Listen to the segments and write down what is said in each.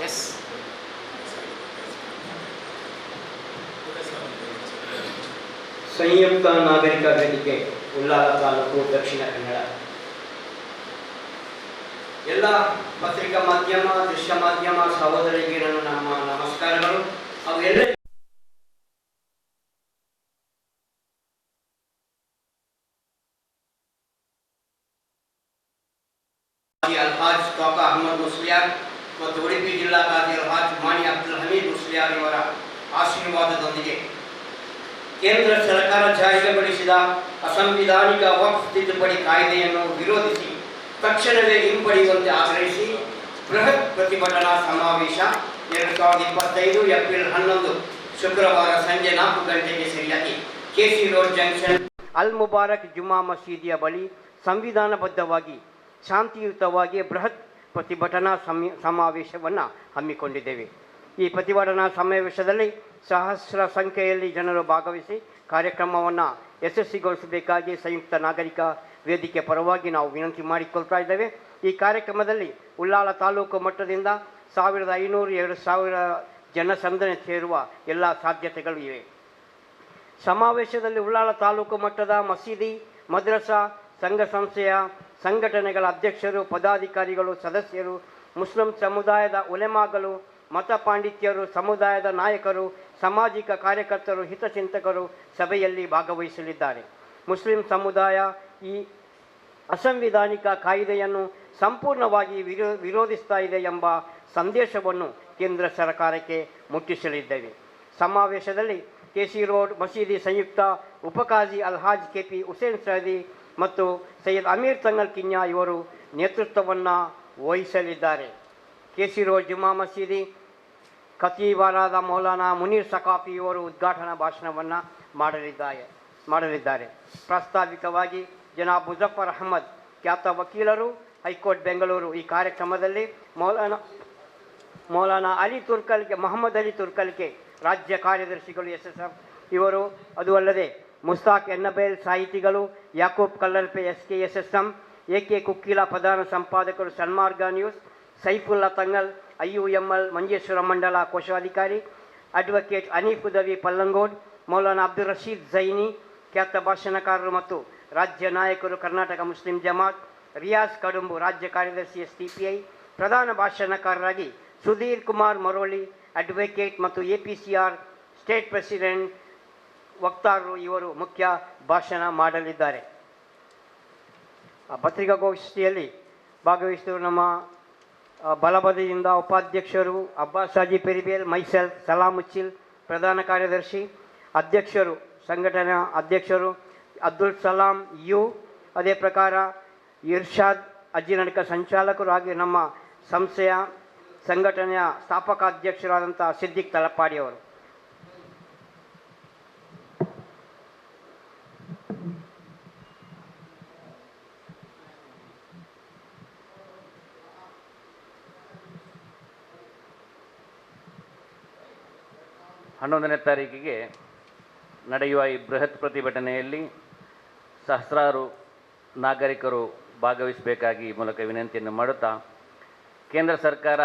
S ಸಂಯುಕ್ತ ನಾಗರಿಕ ವೇದಿಕೆ ಉಳ್ಳಾಲ ತಾಲೂಕು ದಕ್ಷಿಣ ಕನ್ನಡ. ಎಲ್ಲ ಪತ್ರಿಕಾ ಮಾಧ್ಯಮ, ದೃಶ್ಯ ಮಾಧ್ಯಮ ಸಹೋದರಿಗೆ ನಮ್ಮ ನಮಸ್ಕಾರಗಳು. ಅವು ಎಲ್ಲ ಅಲ್ಹಾಜ್ ತೋಕ ಅಹಮದ್ ಮುಸ್ಲಿಯಾರ್ ಮತ್ತು ಉಡುಪಿ ಜಿಲ್ಲಾ ಕಾಜಿ ಅಲ್ಹಾಜ್ ಮಾಣಿ ಅಬ್ದುಲ್ ಹಮೀದ್ ಮುಸ್ಲಿಯಾರ್ ಇವರ ಆಶೀರ್ವಾದದೊಂದಿಗೆ ಕೇಂದ್ರ ಸರ್ಕಾರ ಜಾರಿಗೊಳಿಸಿದ ಅಸಂವಿಧಾನಿಕ ವಕ್ಫ್ ತಿದ್ದುಪಡಿ ಕಾಯ್ದೆಯನ್ನು ವಿರೋಧಿಸಿ ತಕ್ಷಣವೇ ಹಿಂಪಡೆಯುವಂತೆ ಆಗ್ರಹಿಸಿ ಬೃಹತ್ ಪ್ರತಿಭಟನಾ ಸಮಾವೇಶ 2025 ಏಪ್ರಿಲ್ 11 ಶುಕ್ರವಾರ ಸಂಜೆ 4 ಗಂಟೆಗೆ ಸರಿಯಾಗಿ ಕೆಸಿ ರೋಡ್ ಜಂಕ್ಷನ್ ಅಲ್ ಮುಬಾರಕ್ ಜುಮಾ ಮಸೀದಿಯ ಬಳಿ ಸಂವಿಧಾನಬದ್ಧವಾಗಿ ಶಾಂತಿಯುತವಾಗಿ ಬೃಹತ್ ಪ್ರತಿಭಟನಾ ಸಮಾವೇಶವನ್ನು ಹಮ್ಮಿಕೊಂಡಿದ್ದೇವೆ. ಈ ಪ್ರತಿಭಟನಾ ಸಮಾವೇಶದಲ್ಲಿ ಸಹಸ್ರ ಸಂಖ್ಯೆಯಲ್ಲಿ ಜನರು ಭಾಗವಹಿಸಿ ಕಾರ್ಯಕ್ರಮವನ್ನು ಯಶಸ್ವಿಗೊಳಿಸಬೇಕಾಗಿ ಸಂಯುಕ್ತ ನಾಗರಿಕ ವೇದಿಕೆ ಪರವಾಗಿ ನಾವು ವಿನಂತಿ ಮಾಡಿಕೊಳ್ತಾ ಇದ್ದೇವೆ. ಈ ಕಾರ್ಯಕ್ರಮದಲ್ಲಿ ಉಳ್ಳಾಲ ತಾಲೂಕು ಮಟ್ಟದಿಂದ 1500-2000 ಜನಸಂದಣಿ ಸೇರುವ ಎಲ್ಲ ಸಾಧ್ಯತೆಗಳು ಇವೆ. ಸಮಾವೇಶದಲ್ಲಿ ಉಳ್ಳಾಲ ತಾಲೂಕು ಮಟ್ಟದ ಮಸೀದಿ, ಮದ್ರಸಾ, ಸಂಘ ಸಂಸ್ಥೆಯ ಸಂಘಟನೆಗಳ ಅಧ್ಯಕ್ಷರು, ಪದಾಧಿಕಾರಿಗಳು, ಸದಸ್ಯರು, ಮುಸ್ಲಿಂ ಸಮುದಾಯದ ಉಲೆಮಾಗಳು, ಮತ ಪಾಂಡಿತ್ಯರು, ಸಮುದಾಯದ ನಾಯಕರು, ಸಾಮಾಜಿಕ ಕಾರ್ಯಕರ್ತರು, ಹಿತಚಿಂತಕರು ಸಭೆಯಲ್ಲಿ ಭಾಗವಹಿಸಲಿದ್ದಾರೆ. ಮುಸ್ಲಿಂ ಸಮುದಾಯ ಈ ಅಸಂವಿಧಾನಿಕ ಕಾಯ್ದೆಯನ್ನು ಸಂಪೂರ್ಣವಾಗಿ ವಿರೋಧಿಸ್ತಾ ಇದೆ ಎಂಬ ಸಂದೇಶವನ್ನು ಕೇಂದ್ರ ಸರ್ಕಾರಕ್ಕೆ ಮುಟ್ಟಿಸಲಿದ್ದೇವೆ. ಸಮಾವೇಶದಲ್ಲಿ ಕೆಸಿ ರೋಡ್ ಮಸೀದಿ ಸಂಯುಕ್ತ ಉಪಕಾಜಿ ಅಲ್ಹಾಜ್ ಕೆಪಿ ಹುಸೇನ್ ಸಹದಿ ಮತ್ತು ಸೈಯದ್ ಅಮೀರ್ ತಂಗಲ್ ಕಿನ್ಯಾ ಇವರು ನೇತೃತ್ವವನ್ನು ವಹಿಸಲಿದ್ದಾರೆ. ಕೆಸಿ ರೋಡ್ ಜುಮಾ ಮಸೀದಿ ಖತೀಬರಾದ ಮೌಲಾನಾ ಮುನೀರ್ ಸಕಾಫಿ ಇವರು ಉದ್ಘಾಟನಾ ಭಾಷಣವನ್ನು ಮಾಡಲಿದ್ದಾರೆ. ಪ್ರಾಸ್ತಾವಿಕವಾಗಿ ಜನಾಬ್ ಮುಜಫರ್ ಅಹಮದ್ ಖ್ಯಾತ ವಕೀಲರು, ಹೈಕೋರ್ಟ್ ಬೆಂಗಳೂರು ಈ ಕಾರ್ಯಕ್ರಮದಲ್ಲಿ ಮೌಲಾನಾ ಅಲಿ ತುರ್ಕಲ್ಕೆ, ಮೊಹಮ್ಮದ್ ಅಲಿ ತುರ್ಕಲ್ಕೆ ರಾಜ್ಯ ಕಾರ್ಯದರ್ಶಿಗಳು SSF ಇವರು, ಅದು ಅಲ್ಲದೆ ಮುಸ್ತಾಕ್ ಎನ್ನಬೇಲ್ ಸಾಹಿತಿಗಳು, ಯಾಕೂಬ್ ಕಲ್ಲಲ್ಪೆ SKSSM, AK ಕುಕ್ಕಿಲ ಪ್ರಧಾನ ಸಂಪಾದಕರು, ಸನ್ಮಾರ್ಗ ನ್ಯೂಸ್, ಸೈಫುಲ್ಲಾ ತಂಗಲ್ IUML ಮಂಜೇಶ್ವರ ಮಂಡಲ ಕೋಶಾಧಿಕಾರಿ, ಅಡ್ವೊಕೇಟ್ ಹನೀಫ್ ಉದವಿ ಪಲ್ಲಂಗೋಡ್, ಮೌಲಾನಾ ಅಬ್ದುಲ್ ರಶೀದ್ ಝೈನಿ ಖ್ಯಾತ ಭಾಷಣಕಾರರು ಮತ್ತು ರಾಜ್ಯ ನಾಯಕರು, ಕರ್ನಾಟಕ ಮುಸ್ಲಿಂ ಜಮಾತ್, ರಿಯಾಜ್ ಕಡುಂಬು ರಾಜ್ಯ ಕಾರ್ಯದರ್ಶಿ STPI, ಪ್ರಧಾನ ಭಾಷಣಕಾರರಾಗಿ ಸುಧೀರ್ ಕುಮಾರ್ ಮರೋಳಿ ಅಡ್ವೊಕೇಟ್ ಮತ್ತು APCR ಸ್ಟೇಟ್ ಪ್ರೆಸಿಡೆಂಟ್ ವಕ್ತಾರರು ಇವರು ಮುಖ್ಯ ಭಾಷಣ ಮಾಡಲಿದ್ದಾರೆ. ಪತ್ರಿಕಾಗೋಷ್ಠಿಯಲ್ಲಿ ಭಾಗವಹಿಸಿದ ನಮ್ಮ ಬಲಬದಿಯಿಂದ ಉಪಾಧ್ಯಕ್ಷರು ಅಬ್ಬಾಸ್ ಹಾಜಿ ಪೆರಿಬೇಲ್, ಮೈಸೆಲ್ಫ್ ಸಲಾಂ ಉಚ್ಚಿಲ್ ಪ್ರಧಾನ ಕಾರ್ಯದರ್ಶಿ, ಅಧ್ಯಕ್ಷರು ಸಂಘಟನಾ ಅಧ್ಯಕ್ಷರು ಅಬ್ದುಲ್ ಸಲಾಂ ಯು, ಅದೇ ಪ್ರಕಾರ ಇರ್ಷಾದ್ ಅಜ್ಜಿನಡ್ಕ ಸಂಚಾಲಕರು, ಹಾಗೆ ನಮ್ಮ ಸಂಸ್ಥೆಯ ಸಂಘಟನೆಯ ಸ್ಥಾಪಕ ಅಧ್ಯಕ್ಷರಾದಂಥ ಸಿದ್ದಿಕ್ ತಲಪಾಡಿಯವರು. ಹನ್ನೊಂದನೇ ತಾರೀಕಿಗೆ ನಡೆಯುವ ಈ ಬೃಹತ್ ಪ್ರತಿಭಟನೆಯಲ್ಲಿ ಸಹಸ್ರಾರು ನಾಗರಿಕರು ಭಾಗವಹಿಸಬೇಕಾಗಿ ಮೂಲಕ ವಿನಂತಿಯನ್ನು ಮಾಡುತ್ತಾ, ಕೇಂದ್ರ ಸರ್ಕಾರ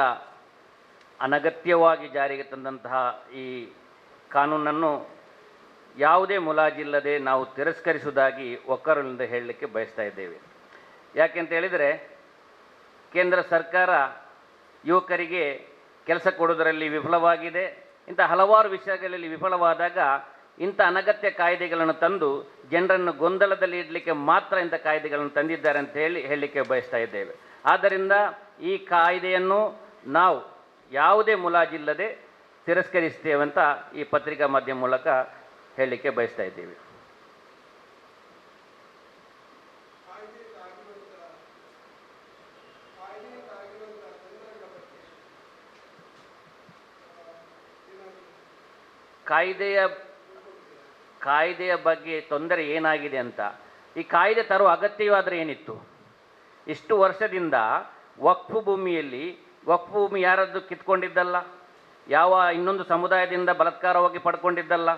ಅನಗತ್ಯವಾಗಿ ಜಾರಿಗೆ ತಂದಂತಹ ಈ ಕಾನೂನನ್ನು ಯಾವುದೇ ಮುಲಾಜಿಲ್ಲದೆ ನಾವು ತಿರಸ್ಕರಿಸುವುದಾಗಿ ಒಕ್ಕರಲಿಂದ ಹೇಳಲಿಕ್ಕೆ ಬಯಸ್ತಾ ಇದ್ದೇವೆ. ಯಾಕೆಂತ ಹೇಳಿದರೆ, ಕೇಂದ್ರ ಸರ್ಕಾರ ಯುವಕರಿಗೆ ಕೆಲಸ ಕೊಡುವುದರಲ್ಲಿ ವಿಫಲವಾಗಿದೆ. ಇಂಥ ಹಲವಾರು ವಿಷಯಗಳಲ್ಲಿ ವಿಫಲವಾದಾಗ ಇಂಥ ಅನಗತ್ಯ ಕಾಯ್ದೆಗಳನ್ನು ತಂದು ಜನರನ್ನು ಗೊಂದಲದಲ್ಲಿ ಇಡಲಿಕ್ಕೆ ಮಾತ್ರ ಇಂಥ ಕಾಯ್ದೆಗಳನ್ನು ತಂದಿದ್ದಾರೆ ಅಂತ ಹೇಳಲಿಕ್ಕೆ ಬಯಸ್ತಾ ಇದ್ದೇವೆ. ಆದ್ದರಿಂದ ಈ ಕಾಯ್ದೆಯನ್ನು ನಾವು ಯಾವುದೇ ಮುಲಾಜಿಲ್ಲದೆ ತಿರಸ್ಕರಿಸ್ತೇವೆ ಅಂತ ಈ ಪತ್ರಿಕಾ ಮಾಧ್ಯಮ ಮೂಲಕ ಹೇಳಲಿಕ್ಕೆ ಬಯಸ್ತಾ ಇದ್ದೇವೆ. ಕಾಯ್ದೆಯ ಬಗ್ಗೆ ತೊಂದರೆ ಏನಾಗಿದೆ ಅಂತ, ಈ ಕಾಯ್ದೆ ತರುವ ಅಗತ್ಯವಾದರೆ ಏನಿತ್ತು? ಇಷ್ಟು ವರ್ಷದಿಂದ ವಕ್ಫ್ ಭೂಮಿಯಲ್ಲಿ, ವಕ್ಫ್ ಭೂಮಿ ಯಾರದ್ದು ಕಿತ್ಕೊಂಡಿದ್ದಲ್ಲ, ಯಾವ ಇನ್ನೊಂದು ಸಮುದಾಯದಿಂದ ಬಲಾತ್ಕಾರವಾಗಿ ಪಡ್ಕೊಂಡಿದ್ದಲ್ಲ,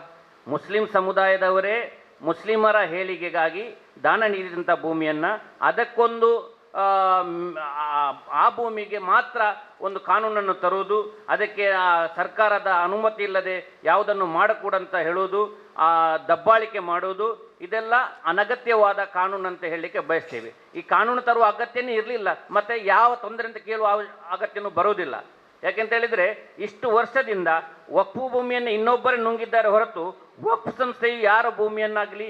ಮುಸ್ಲಿಂ ಸಮುದಾಯದವರೇ ಮುಸ್ಲಿಮರ ಹೇಳಿಕೆಗಾಗಿ ದಾನ ನೀಡಿದಂಥ ಭೂಮಿಯನ್ನು ಅದಕ್ಕೊಂದು ಆ ಭೂಮಿಗೆ ಮಾತ್ರ ಒಂದು ಕಾನೂನನ್ನು ತರುವುದು, ಅದಕ್ಕೆ ಸರ್ಕಾರದ ಅನುಮತಿ ಇಲ್ಲದೆ ಯಾವುದನ್ನು ಮಾಡಕೂಡಂತ ಹೇಳುವುದು, ದಬ್ಬಾಳಿಕೆ ಮಾಡುವುದು, ಇದೆಲ್ಲ ಅನಗತ್ಯವಾದ ಕಾನೂನು ಅಂತ ಹೇಳಲಿಕ್ಕೆ ಬಯಸ್ತೇವೆ. ಈ ಕಾನೂನು ತರುವ ಅಗತ್ಯನೇ ಇರಲಿಲ್ಲ, ಮತ್ತು ಯಾವ ತೊಂದರೆ ಅಂತ ಕೇಳುವ ಅಗತ್ಯನೂ ಬರುವುದಿಲ್ಲ. ಯಾಕೆಂತ ಹೇಳಿದರೆ ಇಷ್ಟು ವರ್ಷದಿಂದ ವಕ್ಫ್ ಭೂಮಿಯನ್ನು ಇನ್ನೊಬ್ಬರೇ ನುಂಗಿದ್ದಾರೆ ಹೊರತು ವಕ್ಫ್ ಸಂಸ್ಥೆಯು ಯಾರ ಭೂಮಿಯನ್ನಾಗಲಿ,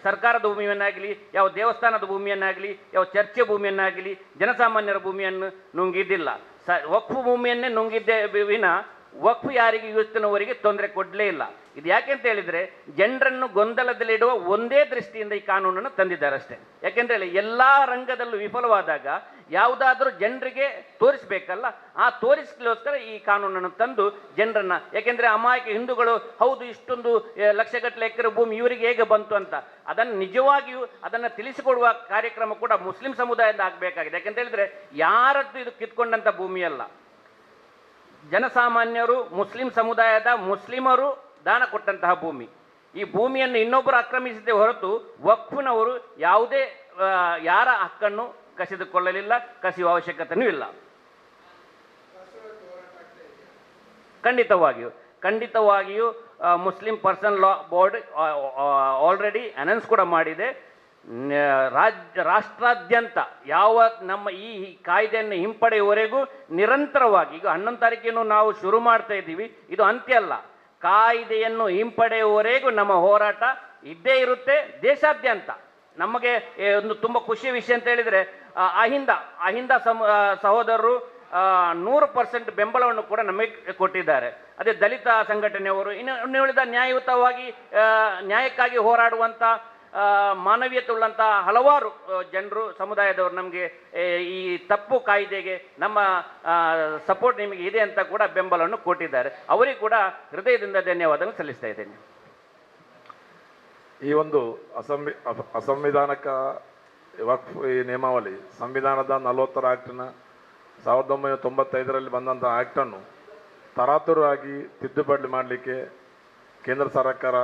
ಸರ್ಕಾರದ ಭೂಮಿಯನ್ನಾಗಲಿ, ಯಾವ ದೇವಸ್ಥಾನದ ಭೂಮಿಯನ್ನಾಗಲಿ, ಯಾವ ಚರ್ಚೆ ಭೂಮಿಯನ್ನಾಗಲಿ, ಜನಸಾಮಾನ್ಯರ ಭೂಮಿಯನ್ನು ನುಂಗಿದ್ದಿಲ್ಲ. ವಕ್ಫ್ ಭೂಮಿಯನ್ನೇ ನುಂಗಿದ್ದೇ ವಿನ ವಕ್ಫ್ ಯಾರಿಗೆ ಇವತ್ತಿನವರೆಗೆ ತೊಂದರೆ ಕೊಡಲೇ ಇಲ್ಲ. ಇದು ಯಾಕೆ ಅಂತ ಹೇಳಿದರೆ ಜನರನ್ನು ಗೊಂದಲದಲ್ಲಿಡುವ ಒಂದೇ ದೃಷ್ಟಿಯಿಂದ ಈ ಕಾನೂನನ್ನು ತಂದಿದ್ದಾರೆ ಅಷ್ಟೇ. ಯಾಕೆಂದರೆ ಎಲ್ಲ ರಂಗದಲ್ಲೂ ವಿಫಲವಾದಾಗ ಯಾವುದಾದ್ರೂ ಜನರಿಗೆ ತೋರಿಸಬೇಕಲ್ಲ, ಆ ತೋರಿಸಲಿಕ್ಕೋಸ್ಕರ ಈ ಕಾನೂನನ್ನು ತಂದು ಜನರನ್ನು, ಯಾಕೆಂದರೆ ಅಮಾಯಕ ಹಿಂದೂಗಳು ಹೌದು ಇಷ್ಟೊಂದು ಲಕ್ಷಗಟ್ಟಲೆ ಎಕರೆ ಭೂಮಿ ಇವರಿಗೆ ಹೇಗೆ ಬಂತು ಅಂತ ಅದನ್ನು ನಿಜವಾಗಿಯೂ ಅದನ್ನು ತಿಳಿಸಿಕೊಡುವ ಕಾರ್ಯಕ್ರಮ ಕೂಡ ಮುಸ್ಲಿಂ ಸಮುದಾಯದಿಂದ ಆಗಬೇಕಾಗಿದೆ. ಯಾಕೆಂತ ಹೇಳಿದರೆ ಯಾರದ್ದು ಇದು ಕಿತ್ಕೊಂಡಂಥ ಭೂಮಿಯಲ್ಲ, ಜನಸಾಮಾನ್ಯರು ಮುಸ್ಲಿಂ ಸಮುದಾಯದ ಮುಸ್ಲಿಮರು ದಾನ ಕೊಟ್ಟಂತಹ ಭೂಮಿ. ಈ ಭೂಮಿಯನ್ನು ಇನ್ನೊಬ್ಬರು ಆಕ್ರಮಿಸಿದೆ ಹೊರತು ವಕ್ಫ್ನವರು ಯಾವುದೇ ಯಾರ ಹಕ್ಕನ್ನು ಕಸಿದುಕೊಳ್ಳಲಿಲ್ಲ, ಕಸಿಯುವ ಅವಶ್ಯಕತೆಯೂ ಇಲ್ಲ. ಖಂಡಿತವಾಗಿಯೂ Muslim personal law board already announce ಕೂಡ ಮಾಡಿದೆ. ರಾಷ್ಟ್ರಾದ್ಯಂತ ಯಾವ ನಮ್ಮ ಈ ಕಾಯ್ದೆಯನ್ನು ಹಿಂಪಡೆಯುವವರೆಗೂ ನಿರಂತರವಾಗಿ, ಈಗ 11 ತಾರೀಕಿನ ನಾವು ಶುರು ಮಾಡ್ತಾ ಇದ್ದೀವಿ, ಇದು ಅಂತ್ಯ ಅಲ್ಲ. ಕಾಯ್ದೆಯನ್ನು ಹಿಂಪಡೆಯುವವರೆಗೂ ನಮ್ಮ ಹೋರಾಟ ಇದ್ದೇ ಇರುತ್ತೆ ದೇಶಾದ್ಯಂತ. ನಮಗೆ ಒಂದು ತುಂಬ ಖುಷಿಯ ವಿಷಯ ಅಂತ ಹೇಳಿದರೆ ಅಹಿಂದ ಸಹೋದರರು 100% ಬೆಂಬಲವನ್ನು ಕೂಡ ನಮಗೆ ಕೊಟ್ಟಿದ್ದಾರೆ. ಅದೇ ದಲಿತ ಸಂಘಟನೆಯವರು, ಇನ್ನು ಉಳಿದ ನ್ಯಾಯಯುತವಾಗಿ ನ್ಯಾಯಕ್ಕಾಗಿ ಹೋರಾಡುವಂಥ ಮಾನವೀಯತೆ ಉಳ್ಳಂಥ ಹಲವಾರು ಜನರು, ಸಮುದಾಯದವರು ನಮಗೆ ಈ ತಪ್ಪು ಕಾಯ್ದೆಗೆ ನಮ್ಮ ಸಪೋರ್ಟ್ ನಿಮಗೆ ಇದೆ ಅಂತ ಕೂಡ ಬೆಂಬಲವನ್ನು ಕೊಟ್ಟಿದ್ದಾರೆ. ಅವರಿಗೆ ಕೂಡ ಹೃದಯದಿಂದ ಧನ್ಯವಾದವನ್ನು ಸಲ್ಲಿಸ್ತಾ ಇದ್ದೇನೆ. ಈ ಒಂದು ಅಸಂವಿಧಾನಿಕ ವಕ್ಫ್ ಈ ನಿಯಮಾವಳಿ ಸಂವಿಧಾನದ 40ರ ಆ್ಯಕ್ಟನ್ನು 1995ರಲ್ಲಿ ಬಂದಂಥ ಆ್ಯಕ್ಟನ್ನು ತರಾತುರಾಗಿ ತಿದ್ದುಪಡಿ ಮಾಡಲಿಕ್ಕೆ ಕೇಂದ್ರ ಸರ್ಕಾರ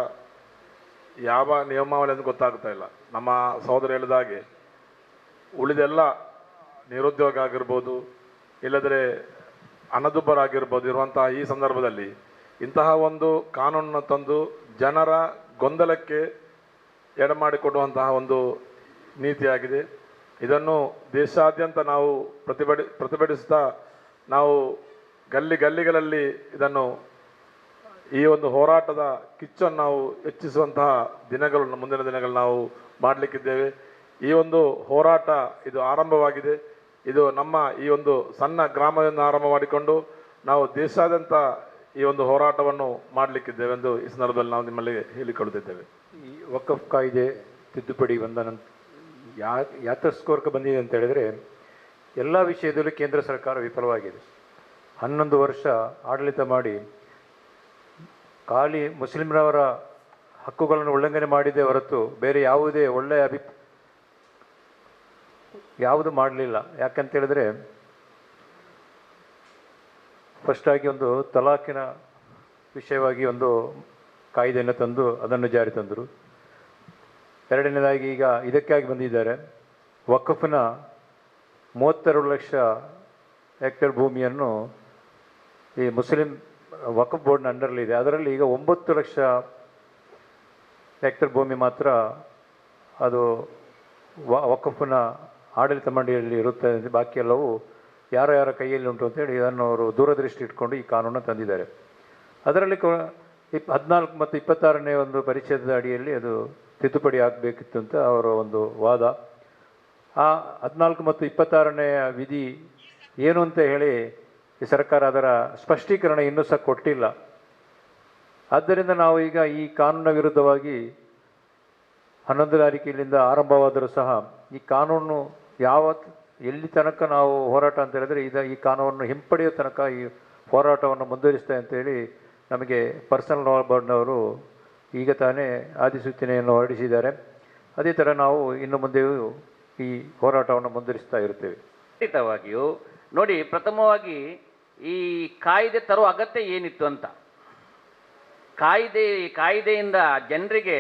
ಯಾವ ನಿಯಮಾವಳಿ ಅಂತ ಗೊತ್ತಾಗ್ತಾ ಇಲ್ಲ. ನಮ್ಮ ಸಹೋದರ ಹೇಳಿದ ಹಾಗೆ ಉಳಿದೆಲ್ಲ ನಿರುದ್ಯೋಗ ಆಗಿರ್ಬೋದು, ಇಲ್ಲದ್ರೆ ಹಣದುಬ್ಬರಾಗಿರ್ಬೋದು ಇರುವಂತಹ ಈ ಸಂದರ್ಭದಲ್ಲಿ ಇಂತಹ ಒಂದು ಕಾನೂನನ್ನು ತಂದು ಜನರ ಗೊಂದಲಕ್ಕೆ ಎಡೆಮಾಡಿಕೊಡುವಂತಹ ಒಂದು ನೀತಿಯಾಗಿದೆ. ಇದನ್ನು ದೇಶಾದ್ಯಂತ ನಾವು ಪ್ರತಿಭಟಿಸ್ತಾ ನಾವು ಗಲ್ಲಿಗಳಲ್ಲಿ ಇದನ್ನು ಈ ಒಂದು ಹೋರಾಟದ ಕಿಚ್ಚನ್ನು ನಾವು ಹೆಚ್ಚಿಸುವಂತಹ ದಿನಗಳು ಮುಂದಿನ ದಿನಗಳು ನಾವು ಮಾಡಲಿಕ್ಕಿದ್ದೇವೆ. ಈ ಒಂದು ಹೋರಾಟ ಇದು ಆರಂಭವಾಗಿದೆ. ಇದು ನಮ್ಮ ಈ ಒಂದು ಸಣ್ಣ ಗ್ರಾಮದಿಂದ ಆರಂಭ ಮಾಡಿಕೊಂಡು ನಾವು ದೇಶಾದ್ಯಂತ ಈ ಒಂದು ಹೋರಾಟವನ್ನು ಮಾಡಲಿಕ್ಕಿದ್ದೇವೆ ಎಂದು ಈ ಸಂದರ್ಭದಲ್ಲಿ ನಾವು ನಿಮ್ಮಲ್ಲಿ ಹೇಳಿಕೊಳ್ಳುತ್ತಿದ್ದೇವೆ. ಈ ವಕಫ್ ಕಾಯ್ದೆ ತಿದ್ದುಪಡಿ ಬಂದ ನಂತರ ಯಾತಸ್ಕೋರ್ಕ ಬಂದಿದೆ ಅಂತ ಹೇಳಿದರೆ ಎಲ್ಲ ವಿಷಯದಲ್ಲೂ ಕೇಂದ್ರ ಸರ್ಕಾರ ವಿಫಲವಾಗಿದೆ. 11 ವರ್ಷ ಆಡಳಿತ ಮಾಡಿ ಖಾಲಿ ಮುಸ್ಲಿಮರವರ ಹಕ್ಕುಗಳನ್ನು ಉಲ್ಲಂಘನೆ ಮಾಡಿದೆ ಹೊರತು ಬೇರೆ ಯಾವುದೇ ಒಳ್ಳೆಯ ಯಾವುದು ಮಾಡಲಿಲ್ಲ. ಯಾಕಂತ ಹೇಳಿದ್ರೆ ಫಸ್ಟಾಗಿ ಒಂದು ತಲಾಖಿನ ವಿಷಯವಾಗಿ ಒಂದು ಕಾಯ್ದೆಯನ್ನು ತಂದು ಅದನ್ನು ಜಾರಿ ತಂದರು. ಎರಡನೇದಾಗಿ ಈಗ ಇದಕ್ಕಾಗಿ ಬಂದಿದ್ದಾರೆ, ವಕಫ್ನ 32 ಲಕ್ಷ ಹೆಕ್ಟೇರ್ ಭೂಮಿಯನ್ನು ಈ ಮುಸ್ಲಿಂ ವಕಫ್ ಬೋರ್ಡ್ನ ಅಂಡರ್ಲಿದೆ. ಅದರಲ್ಲಿ ಈಗ 9 ಲಕ್ಷ ಹೆಕ್ಟೇರ್ ಭೂಮಿ ಮಾತ್ರ ಅದು ವಕಫ್ನ ಆಡಳಿತ ಮಂಡಳಿಯಲ್ಲಿ ಇರುತ್ತೆ, ಬಾಕಿ ಎಲ್ಲವೂ ಯಾರ ಕೈಯಲ್ಲಿ ಉಂಟು ಅಂತೇಳಿ ಇದನ್ನು ಅವರು ದೂರದೃಷ್ಟಿ ಇಟ್ಕೊಂಡು ಈ ಕಾನೂನನ್ನು ತಂದಿದ್ದಾರೆ. ಅದರಲ್ಲಿ 14 ಮತ್ತು 26ನೇ ಒಂದು ಪರಿಚ್ಛೇದದ ಅಡಿಯಲ್ಲಿ ಅದು ತಿದ್ದುಪಡಿ ಆಗಬೇಕಿತ್ತು ಅಂತ ಅವರ ಒಂದು ವಾದ. ಆ 14 ಮತ್ತು 26ನೇ ವಿಧಿ ಏನು ಅಂತ ಹೇಳಿ ಈ ಸರ್ಕಾರ ಅದರ ಸ್ಪಷ್ಟೀಕರಣ ಇನ್ನೂ ಸಹ ಕೊಟ್ಟಿಲ್ಲ. ಆದ್ದರಿಂದ ನಾವು ಈಗ ಈ ಕಾನೂನಿನ ವಿರುದ್ಧವಾಗಿ 11 ತಾರೀಕಿನಿಂದ ಆರಂಭವಾದರೂ ಸಹ ಈ ಕಾನೂನು ಎಲ್ಲಿ ತನಕ ನಾವು ಹೋರಾಟ ಅಂತ ಹೇಳಿದರೆ ಈ ಕಾನೂನನ್ನು ಹಿಂಪಡೆಯೋ ತನಕ ಈ ಹೋರಾಟವನ್ನು ಮುಂದುವರಿಸ್ತಾ ಅಂತೇಳಿ ನಮಗೆ ಪರ್ಸನಲ್ ಲಾ ಬೋರ್ಡ್ನವರು ಈಗ ತಾನೇ ಆದಿಸೂಚನೆಯನ್ನು ಹೊರಡಿಸಿದ್ದಾರೆ. ಅದೇ ಥರ ನಾವು ಇನ್ನು ಮುಂದೆಯೂ ಈ ಹೋರಾಟವನ್ನು ಮುಂದುವರಿಸ್ತಾ ಇರ್ತೇವೆ. ಖಂಡಿತವಾಗಿಯೂ ನೋಡಿ, ಪ್ರಥಮವಾಗಿ ಈ ಕಾಯ್ದೆ ತರುವ ಅಗತ್ಯ ಏನಿತ್ತು ಅಂತ ಕಾಯ್ದೆಯಿಂದ ಜನರಿಗೆ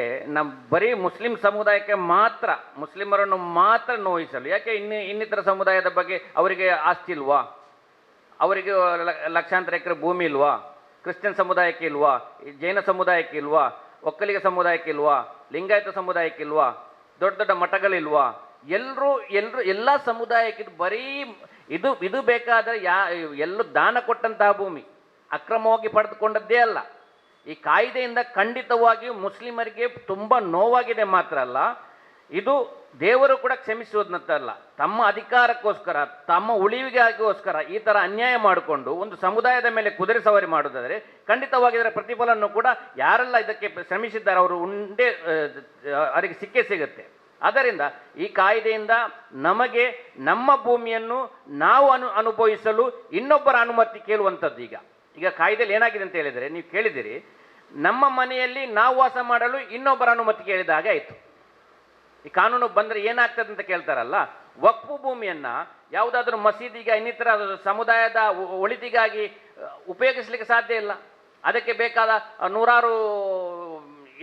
ಬರೀ ಮುಸ್ಲಿಂ ಸಮುದಾಯಕ್ಕೆ ಮಾತ್ರ, ಮುಸ್ಲಿಮರನ್ನು ಮಾತ್ರ ನೋಯಿಸಲು, ಯಾಕೆ ಇನ್ನಿತರ ಸಮುದಾಯದ ಬಗ್ಗೆ ಅವರಿಗೆ ಆಸ್ತಿ ಇಲ್ವಾ? ಅವರಿಗೆ ಲಕ್ಷಾಂತರ ಎಕರೆ ಭೂಮಿ ಇಲ್ವಾ? ಕ್ರಿಶ್ಚಿಯನ್ ಸಮುದಾಯಕ್ಕೆ ಇಲ್ವಾ? ಜೈನ ಸಮುದಾಯಕ್ಕೆ ಇಲ್ವಾ? ಒಕ್ಕಲಿಗ ಸಮುದಾಯಕ್ಕೆ ಇಲ್ವಾ? ಲಿಂಗಾಯತ ಸಮುದಾಯಕ್ಕೆ ಇಲ್ವಾ? ದೊಡ್ಡ ದೊಡ್ಡ ಮಠಗಳಿಲ್ವಾ? ಎಲ್ಲ ಸಮುದಾಯಕ್ಕೆ ಬರೀ ಇದು ಬೇಕಾದರೆ ಎಲ್ಲೂ ದಾನ ಕೊಟ್ಟಂತಹ ಭೂಮಿ, ಅಕ್ರಮವಾಗಿ ಪಡೆದುಕೊಂಡದ್ದೇ ಅಲ್ಲ. ಈ ಕಾಯ್ದೆಯಿಂದ ಖಂಡಿತವಾಗಿಯೂ ಮುಸ್ಲಿಮರಿಗೆ ತುಂಬ ನೋವಾಗಿದೆ ಮಾತ್ರ ಅಲ್ಲ, ಇದು ದೇವರು ಕೂಡ ಕ್ಷಮಿಸುವುದಂತಲ್ಲ. ತಮ್ಮ ಅಧಿಕಾರಕ್ಕೋಸ್ಕರ, ತಮ್ಮ ಉಳಿವಿಗೋಸ್ಕರ ಈ ಥರ ಅನ್ಯಾಯ ಮಾಡಿಕೊಂಡು ಒಂದು ಸಮುದಾಯದ ಮೇಲೆ ಕುದುರೆ ಸವಾರಿ ಮಾಡುವುದಾದರೆ ಖಂಡಿತವಾಗಿ ಇದರ ಪ್ರತಿಫಲವನ್ನು ಕೂಡ ಯಾರೆಲ್ಲ ಇದಕ್ಕೆ ಶ್ರಮಿಸಿದ್ದಾರೆ ಅವರು ಅವರಿಗೆ ಸಿಕ್ಕೇ ಸಿಗುತ್ತೆ. ಆದ್ದರಿಂದ ಈ ಕಾಯ್ದೆಯಿಂದ ನಮಗೆ ನಮ್ಮ ಭೂಮಿಯನ್ನು ನಾವು ಅನುಭವಿಸಲು ಇನ್ನೊಬ್ಬರ ಅನುಮತಿ ಕೇಳುವಂಥದ್ದು. ಈಗ ಕಾಯ್ದೆಯಲ್ಲಿ ಏನಾಗಿದೆ ಅಂತ ಹೇಳಿದರೆ, ನೀವು ಕೇಳಿದಿರಿ, ನಮ್ಮ ಮನೆಯಲ್ಲಿ ನಾವು ವಾಸ ಮಾಡಲು ಇನ್ನೊಬ್ಬರ ಅನುಮತಿ ಕೇಳಿದ ಹಾಗೆ ಆಯಿತು. ಈ ಕಾನೂನು ಬಂದರೆ ಏನಾಗ್ತದೆ ಅಂತ ಕೇಳ್ತಾರಲ್ಲ, ವಕ್ಫು ಭೂಮಿಯನ್ನು ಯಾವುದಾದ್ರೂ ಮಸೀದಿಗೆ, ಇನ್ನಿತರ ಸಮುದಾಯದ ಒಳಿತಿಗಾಗಿ ಉಪಯೋಗಿಸಲಿಕ್ಕೆ ಸಾಧ್ಯ ಇಲ್ಲ. ಅದಕ್ಕೆ ಬೇಕಾದ ನೂರಾರು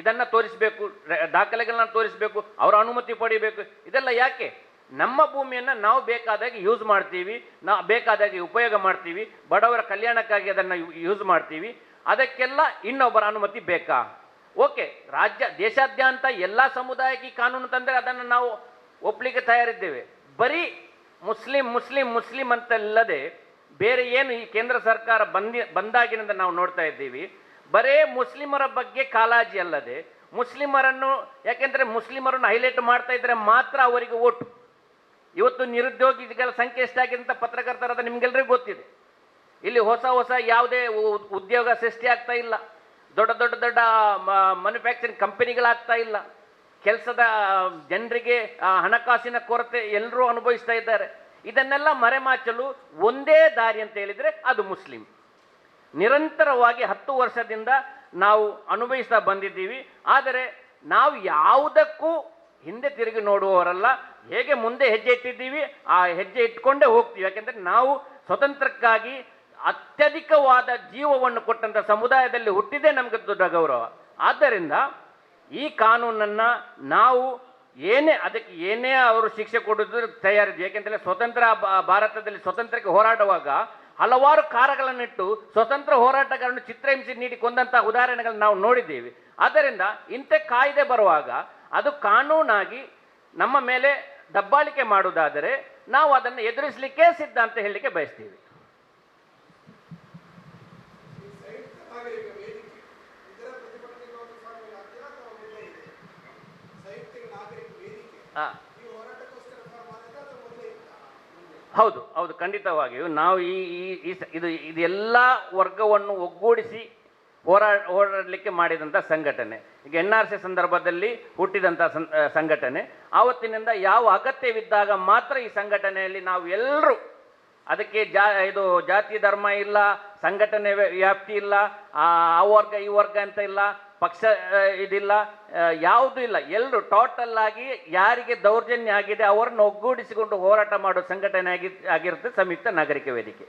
ಇದನ್ನು ತೋರಿಸಬೇಕು, ದಾಖಲೆಗಳನ್ನ ತೋರಿಸಬೇಕು, ಅವರ ಅನುಮತಿ ಪಡಿಬೇಕು. ಇದೆಲ್ಲ ಯಾಕೆ? ನಮ್ಮ ಭೂಮಿಯನ್ನು ನಾವು ಬೇಕಾದಾಗಿ ಯೂಸ್ ಮಾಡ್ತೀವಿ, ಬೇಕಾದಾಗಿ ಉಪಯೋಗ ಮಾಡ್ತೀವಿ, ಬಡವರ ಕಲ್ಯಾಣಕ್ಕಾಗಿ ಅದನ್ನು ಯೂಸ್ ಮಾಡ್ತೀವಿ. ಅದಕ್ಕೆಲ್ಲ ಇನ್ನೊಬ್ಬರ ಅನುಮತಿ ಬೇಕಾ? ಓಕೆ, ದೇಶಾದ್ಯಂತ ಎಲ್ಲ ಸಮುದಾಯಕ್ಕೆ ಈ ಕಾನೂನು ತಂದರೆ ಅದನ್ನು ನಾವು ಒಪ್ಪಲಿಕ್ಕೆ ತಯಾರಿದ್ದೇವೆ. ಬರೀ ಮುಸ್ಲಿಂ ಅಂತಲ್ಲದೆ ಬೇರೆ ಏನು ಈ ಕೇಂದ್ರ ಸರ್ಕಾರ ಬಂದಾಗಿನಿಂದ ನಾವು ನೋಡ್ತಾ ಇದ್ದೀವಿ, ಬರೇ ಮುಸ್ಲಿಮರ ಬಗ್ಗೆ ಕಾಳಜಿ ಅಲ್ಲದೆ ಮುಸ್ಲಿಮರನ್ನು, ಯಾಕೆಂದರೆ ಮುಸ್ಲಿಮರನ್ನು ಹೈಲೈಟ್ ಮಾಡ್ತಾ ಇದ್ರೆ ಮಾತ್ರ ಅವರಿಗೆ ಓಟು. ಇವತ್ತು ನಿರುದ್ಯೋಗಿಗಳ ಸಂಖ್ಯೆ ಎಷ್ಟಾಗಿದೆ ಅಂತ ಪತ್ರಕರ್ತರಾದ ನಿಮ್ಗೆಲ್ರಿಗೂ ಗೊತ್ತಿದೆ. ಇಲ್ಲಿ ಹೊಸ ಯಾವುದೇ ಉದ್ಯೋಗ ಸೃಷ್ಟಿ ಆಗ್ತಾ ಇಲ್ಲ, ದೊಡ್ಡ ಮ್ಯಾನುಫ್ಯಾಕ್ಚರಿಂಗ್ ಕಂಪನಿಗಳಾಗ್ತಾ ಇಲ್ಲ, ಕೆಲಸದ ಜನರಿಗೆ ಹಣಕಾಸಿನ ಕೊರತೆ ಎಲ್ಲರೂ ಅನುಭವಿಸ್ತಾ ಇದ್ದಾರೆ. ಇದನ್ನೆಲ್ಲ ಮರೆಮಾಚಲು ಒಂದೇ ದಾರಿ ಅಂತ ಹೇಳಿದರೆ ಅದು ಮುಸ್ಲಿಂ. ನಿರಂತರವಾಗಿ 10 ವರ್ಷದಿಂದ ನಾವು ಅನುಭವಿಸ್ತಾ ಬಂದಿದ್ದೀವಿ. ಆದರೆ ನಾವು ಯಾವುದಕ್ಕೂ ಹಿಂದೆ ತಿರುಗಿ ನೋಡುವವರಲ್ಲ. ಹೇಗೆ ಮುಂದೆ ಹೆಜ್ಜೆ ಇಟ್ಟಿದ್ದೀವಿ ಆ ಹೆಜ್ಜೆ ಇಟ್ಕೊಂಡೇ ಹೋಗ್ತೀವಿ. ಯಾಕೆಂದರೆ ನಾವು ಸ್ವತಂತ್ರಕ್ಕಾಗಿ ಅತ್ಯಧಿಕವಾದ ಜೀವವನ್ನು ಕೊಟ್ಟಂಥ ಸಮುದಾಯದಲ್ಲಿ ಹುಟ್ಟಿದೇ ನಮಗೆ ದೊಡ್ಡ ಗೌರವ. ಆದ್ದರಿಂದ ಈ ಕಾನೂನನ್ನು ನಾವು ಅದಕ್ಕೆ ಏನೇ ಅವರು ಶಿಕ್ಷೆ ಕೊಡೋದು ತಯಾರಿದ್ವಿ. ಯಾಕೆಂದರೆ ಸ್ವತಂತ್ರ ಭಾರತದಲ್ಲಿ ಸ್ವತಂತ್ರಕ್ಕೆ ಹೋರಾಡುವಾಗ ಹಲವಾರು ಕಾರಗಳನ್ನಿಟ್ಟು ಸ್ವತಂತ್ರ ಹೋರಾಟಗಾರರನ್ನು ಚಿತ್ರಹಿಂಸೆ ನೀಡಿ ಕೊಂದಂತಹ ಉದಾಹರಣೆಗಳನ್ನು ನಾವು ನೋಡಿದ್ದೀವಿ. ಆದ್ದರಿಂದ ಇಂಥ ಕಾಯ್ದೆ ಬರುವಾಗ ಅದು ಕಾನೂನಾಗಿ ನಮ್ಮ ಮೇಲೆ ದಬ್ಬಾಳಿಕೆ ಮಾಡುವುದಾದರೆ ನಾವು ಅದನ್ನು ಎದುರಿಸಲಿಕ್ಕೆ ಸಿದ್ಧ ಅಂತ ಹೇಳಲಿಕ್ಕೆ ಬಯಸ್ತೀವಿ. ಹೌದು, ಖಂಡಿತವಾಗಿಯೂ ನಾವು ಇದೆಲ್ಲ ವರ್ಗವನ್ನು ಒಗ್ಗೂಡಿಸಿ ಹೋರಾಡಲಿಕ್ಕೆ ಮಾಡಿದಂಥ ಸಂಘಟನೆ. ಈಗ NRC ಸಂದರ್ಭದಲ್ಲಿ ಹುಟ್ಟಿದಂಥ ಸಂಘಟನೆ. ಆವತ್ತಿನಿಂದ ಯಾವ ಅಗತ್ಯವಿದ್ದಾಗ ಮಾತ್ರ ಈ ಸಂಘಟನೆಯಲ್ಲಿ ನಾವು ಎಲ್ಲರೂ, ಅದಕ್ಕೆ ಜಾತಿ ಧರ್ಮ ಇಲ್ಲ, ಸಂಘಟನೆ ವ್ಯಾಪ್ತಿ ಇಲ್ಲ, ಆ ವರ್ಗ ಈ ವರ್ಗ ಅಂತ ಇಲ್ಲ, ಪಕ್ಷ ಇದಿಲ್ಲ, ಯಾವುದೂ ಇಲ್ಲ. ಎಲ್ಲರೂ ಟೋಟಲ್ ಆಗಿ ಯಾರಿಗೆ ದೌರ್ಜನ್ಯ ಆಗಿದೆ ಅವರನ್ನು ಒಗ್ಗೂಡಿಸಿಕೊಂಡು ಹೋರಾಟ ಮಾಡೋ ಸಂಘಟನೆ ಆಗಿರುತ್ತೆ ಸಂಯುಕ್ತ ನಾಗರಿಕ ವೇದಿಕೆ.